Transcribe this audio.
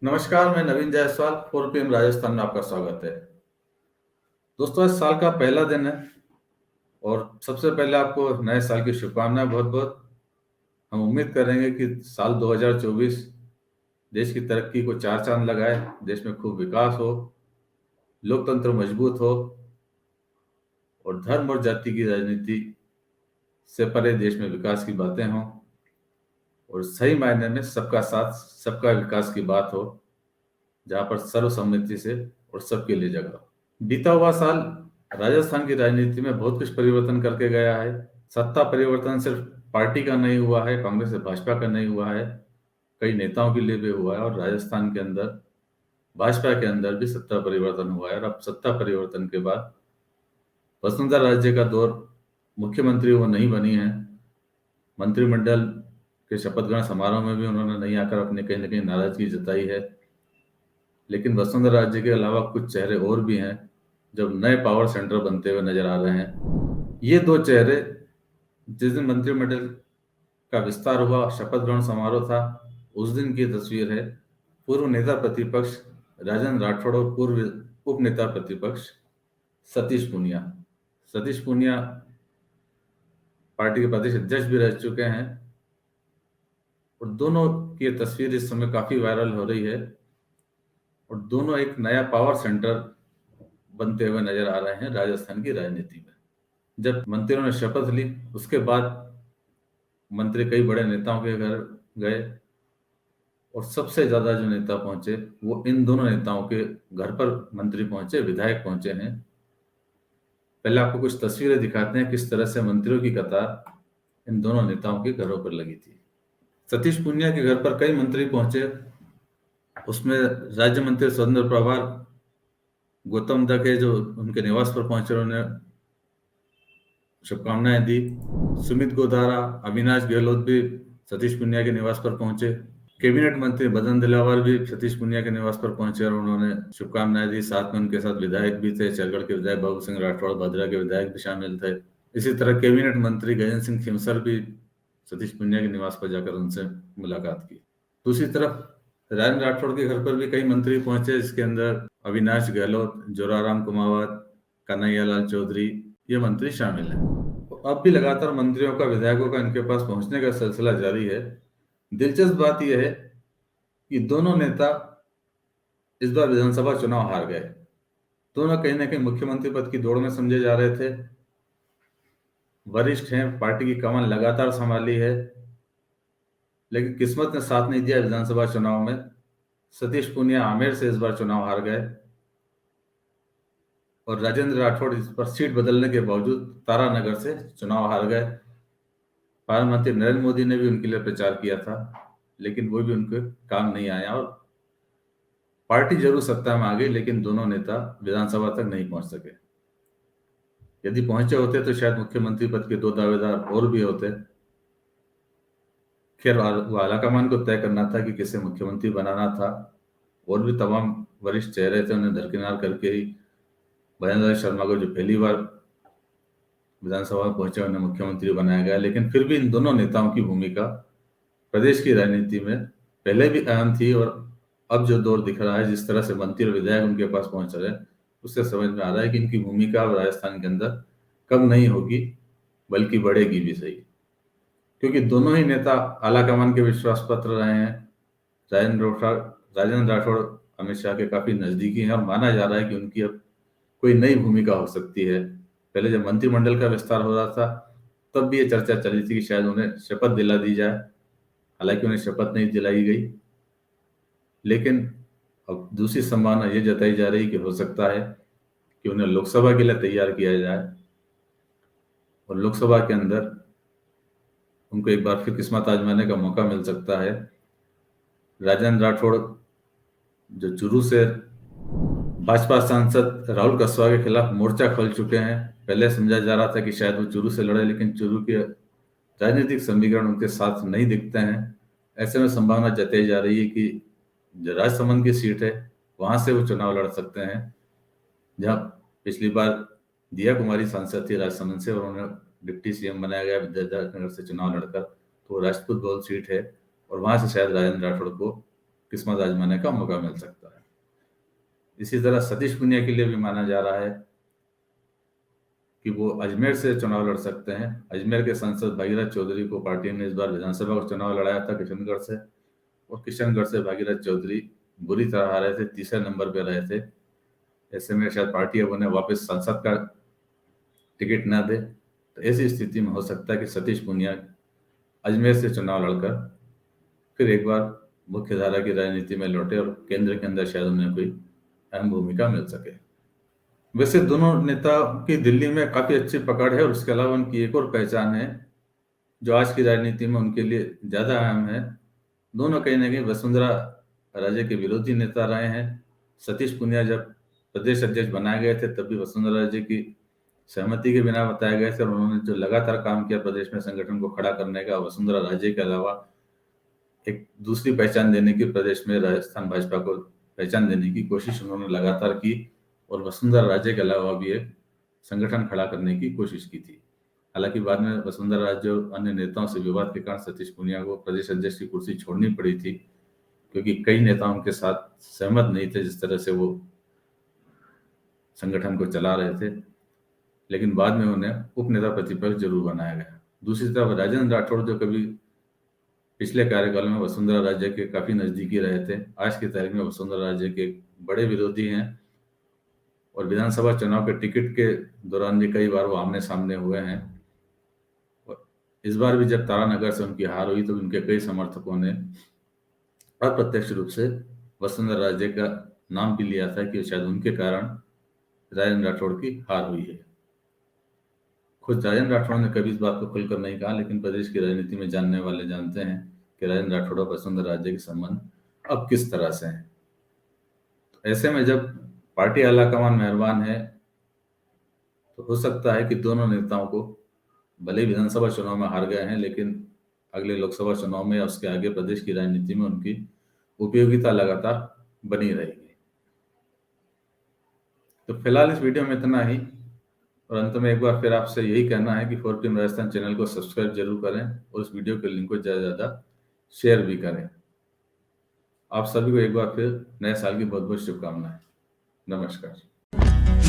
नमस्कार, मैं नवीन जायसवाल 4 PM राजस्थान में आपका स्वागत है। दोस्तों, आज साल का पहला दिन है और सबसे पहले आपको नए साल की शुभकामनाएं बहुत-बहुत। हम उम्मीद करेंगे कि साल 2024 देश की तरक्की को चार चांद लगाए, देश में खूब विकास हो, लोकतंत्र मजबूत हो और धर्म और जाति की राजनीति से परे देश में विकास की बातें हों और सही मायने में सबका साथ, सबका विकास की बात हो, जहाँ पर सर्वसम्मति से और सबके लिए जगह हो। बीता हुआ साल राजस्थान की राजनीति में बहुत कुछ परिवर्तन करके गया है। सत्ता परिवर्तन सिर्फ पार्टी का नहीं हुआ है, कांग्रेस से भाजपा का नहीं हुआ है, कई नेताओं के लिए भी हुआ है और राजस्थान के अंदर भाजपा के अंदर भी सत्ता परिवर्तन हुआ है। और अब सत्ता परिवर्तन के बाद वसुंधरा राज्य का दौर, मुख्यमंत्री वो नहीं बनी है। मंत्रिमंडल के शपथ ग्रहण समारोह में भी उन्होंने नहीं आकर अपनी कहीं ना कहीं नाराजगी जताई है। लेकिन वसुंधरा राज्य के अलावा कुछ चेहरे और भी हैं जो नए पावर सेंटर बनते हुए नजर आ रहे हैं। ये दो चेहरे, जिस दिन मंत्रिमंडल का विस्तार हुआ, शपथ ग्रहण समारोह था, उस दिन की तस्वीर है। पूर्व नेता प्रतिपक्ष राजेंद्र राठौड़ और पूर्व उप नेता प्रतिपक्ष सतीश पूनिया। सतीश पूनिया पार्टी के प्रदेश अध्यक्ष भी रह चुके हैं और दोनों की ये तस्वीर इस समय काफी वायरल हो रही है और दोनों एक नया पावर सेंटर बनते हुए नजर आ रहे हैं राजस्थान की राजनीति में। जब मंत्रियों ने शपथ ली, उसके बाद मंत्री कई बड़े नेताओं के घर गए और सबसे ज्यादा जो नेता पहुंचे वो इन दोनों नेताओं के घर पर मंत्री पहुंचे, विधायक पहुंचे हैं। पहले आपको कुछ तस्वीरें दिखाते हैं किस तरह से मंत्रियों की कतार इन दोनों नेताओं के घरों पर लगी थी। सतीश पूनिया के घर पर कई मंत्री पहुंचे, उसमें राज्य मंत्री स्वतंत्र प्रभार गौतम दखे जो उनके निवास पर पहुंचे, उन्होंने शुभकामनाएं दी। सुमित गोधारा, अविनाश गहलोत भी सतीश पूनिया के निवास पर पहुंचे। कैबिनेट मंत्री बदन दिलावर भी सतीश पूनिया के निवास पर पहुंचे और उन्होंने शुभकामनाएं दी। साथ में उनके साथ विधायक भी थे, चरगढ़ के विधायक बाबू सिंह राठौड़, भद्रा के विधायक भी शामिल थे। इसी तरह कैबिनेट मंत्री गजेंद्र सिंह खिमसर भी सतीश पूनिया के निवास पर जाकर उनसे मुलाकात की। दूसरी तरफ राजेंद्र राठौड़ के घर पर भी कई मंत्री पहुंचे, जिसके अंदर अविनाश गहलोत, जोराराम कुमावत, कन्हैयालाल चौधरी, ये मंत्री शामिल हैं। अब भी लगातार मंत्रियों का, विधायकों का इनके पास पहुंचने का सिलसिला जारी है। दिलचस्प बात यह है कि दोनों नेता इस बार विधानसभा चुनाव हार गए। दोनों कहीं ना कहीं मुख्यमंत्री पद की दौड़ में समझे जा रहे थे। वरिष्ठ हैं, पार्टी की कमान लगातार संभाली है, लेकिन किस्मत ने साथ नहीं दिया। विधानसभा चुनाव में सतीश पूनिया आमेर से इस बार चुनाव हार गए और राजेंद्र राठौड़ इस पर सीट बदलने के बावजूद तारानगर से चुनाव हार गए। प्रधानमंत्री नरेंद्र मोदी ने भी उनके लिए प्रचार किया था, लेकिन वो भी उनके काम नहीं आया और पार्टी जरूर सत्ता में आ गई, लेकिन दोनों नेता विधानसभा तक नहीं पहुंच सके। यदि पहुंचे होते तो शायद मुख्यमंत्री पद के दो दावेदार और भी होते। खैर, वो आलाकमान को तय करना था कि किसे मुख्यमंत्री बनाना था। और भी तमाम वरिष्ठ चेहरे थे, उन्हें दरकिनार करके ही भजनलाल लाल शर्मा को, जो पहली बार विधानसभा में पहुंचे, उन्हें मुख्यमंत्री बनाया गया। लेकिन फिर भी इन दोनों नेताओं की भूमिका प्रदेश की राजनीति में पहले भी अहम थी और अब जो दौर दिख रहा है, जिस तरह से मंत्री और विधायक उनके पास पहुंच रहे हैं, उससे समझ में आ रहा है कि इनकी भूमिका अब राजस्थान के अंदर कम नहीं होगी, बल्कि बढ़ेगी भी सही। क्योंकि दोनों ही नेता आलाकमान के विश्वास पात्र रहे हैं। राजेंद्र राठौड़ अमित शाह के काफी नजदीकी हैं और माना जा रहा है कि उनकी अब कोई नई भूमिका हो सकती है। पहले जब मंत्रिमंडल का विस्तार हो रहा था, तब भी ये चर्चा चली थी कि शायद उन्हें शपथ दिला दी जाए। हालांकि उन्हें शपथ नहीं दिलाई गई, लेकिन अब दूसरी संभावना ये जताई जा रही कि हो सकता है कि उन्हें लोकसभा के लिए तैयार किया जाए और लोकसभा के अंदर उनको एक बार फिर किस्मत आजमाने का मौका मिल सकता है। राजेंद्र राठौड़ जो चूरू से भाजपा सांसद राहुल कसवा के खिलाफ मोर्चा खोल चुके हैं, पहले समझा जा रहा था कि शायद वो चूरू से लड़े, लेकिन चूरू के राजनीतिक समीकरण उनके साथ नहीं दिखते हैं। ऐसे में संभावना जताई जा रही है कि जो राजसमंद की सीट है, वहां से वो चुनाव लड़ सकते हैं, जहां पिछली बार दिया कुमारी सांसद थी राजसमंद से और उन्हें डिप्टी सीएम बनाया गया विद्याधर नगर से चुनाव लड़कर। तो वो राजपूत बहुल सीट है और वहां से शायद राजेंद्र राठौड़ को किस्मत आजमाने का मौका मिल सकता है। इसी तरह सतीश पुनिया के लिए भी माना जा रहा है कि वो अजमेर से चुनाव लड़ सकते हैं। अजमेर के सांसद भागीरथ चौधरी को पार्टी ने इस बार विधानसभा का चुनाव लड़ाया था किशनगढ़ से, और किशनगढ़ से भागीरथ चौधरी बुरी तरह हारे थे, तीसरे नंबर पर रहे थे। ऐसे में शायद पार्टी अब उन्हें वापस सांसद का टिकट न दे, तो ऐसी स्थिति में हो सकता है कि सतीश पुनिया अजमेर से चुनाव लड़कर फिर एक बार मुख्य धारा की राजनीति में लौटे और केंद्र के अंदर शायद उन्हें कोई अहम भूमिका मिल सके। वैसे दोनों नेता की दिल्ली में काफी अच्छी पकड़ है, और उसके अलावा उनकी एक और पहचान है जो आज की राजनीति में उनके लिए ज्यादा अहम है। दोनों कहीं ना कहीं वसुंधरा राजे के विरोधी नेता रहे हैं। सतीश पुनिया जब प्रदेश अध्यक्ष बनाए गए थे तब भी वसुंधरा राजे की सहमति के बिना बताए गए थे, और उन्होंने जो लगातार काम किया प्रदेश में संगठन को खड़ा करने का, वसुंधरा राजे के अलावा एक दूसरी पहचान देने की, प्रदेश में राजस्थान भाजपा को पहचान देने की कोशिश उन्होंने लगातार की, और वसुंधरा राजे के अलावा भी एक संगठन खड़ा करने की कोशिश की थी। हालांकि बाद में वसुंधरा राजे और अन्य नेताओं से विवाद के कारण सतीश पुनिया को प्रदेश अध्यक्ष की कुर्सी छोड़नी पड़ी थी, क्योंकि कई नेता उनके साथ सहमत नहीं थे जिस तरह से वो संगठन को चला रहे थे। लेकिन बाद में उन्हें उपनेता प्रतिपक्ष जरूर बनाया गया। दूसरी तरफ राजेंद्र राठौड़ जो कभी पिछले कार्यकाल में वसुंधरा राजे के काफी नजदीकी रहे थे, आज की तारीख में वसुंधरा राजे के बड़े विरोधी हैं, और विधानसभा चुनाव के टिकट के दौरान भी कई बार वो आमने सामने हुए हैं। और इस बार भी जब तारानगर से उनकी हार हुई तो उनके कई समर्थकों ने अप्रत्यक्ष रूप से वसुंधरा राजे का नाम भी लिया था कि शायद उनके कारण राजेंद्र राठौड़ की हार हुई है। खुद राजेंद्र राठौड़ ने कभी इस बात को खुलकर नहीं कहा, लेकिन प्रदेश की राजनीति में जानने वाले जानते हैं कि राजेंद्र राठौड़ और वसुंधरा राजे के संबंध अब किस तरह से हैं। तो ऐसे में जब पार्टी आलाकमान मेहरबान है तो हो सकता है कि दोनों नेताओं को, भले ही विधानसभा चुनाव में हार गए हैं, लेकिन अगले लोकसभा चुनाव में या उसके आगे प्रदेश की राजनीति में उनकी उपयोगिता लगातार बनी रहेगी। तो फिलहाल इस वीडियो में इतना ही, और अंत में एक बार फिर आपसे यही कहना है कि 4PM राजस्थान चैनल को सब्सक्राइब जरूर करें और इस वीडियो के लिंक को ज़्यादा से ज़्यादा शेयर भी करें। आप सभी को एक बार फिर नए साल की बहुत बहुत शुभकामनाएं। नमस्कार।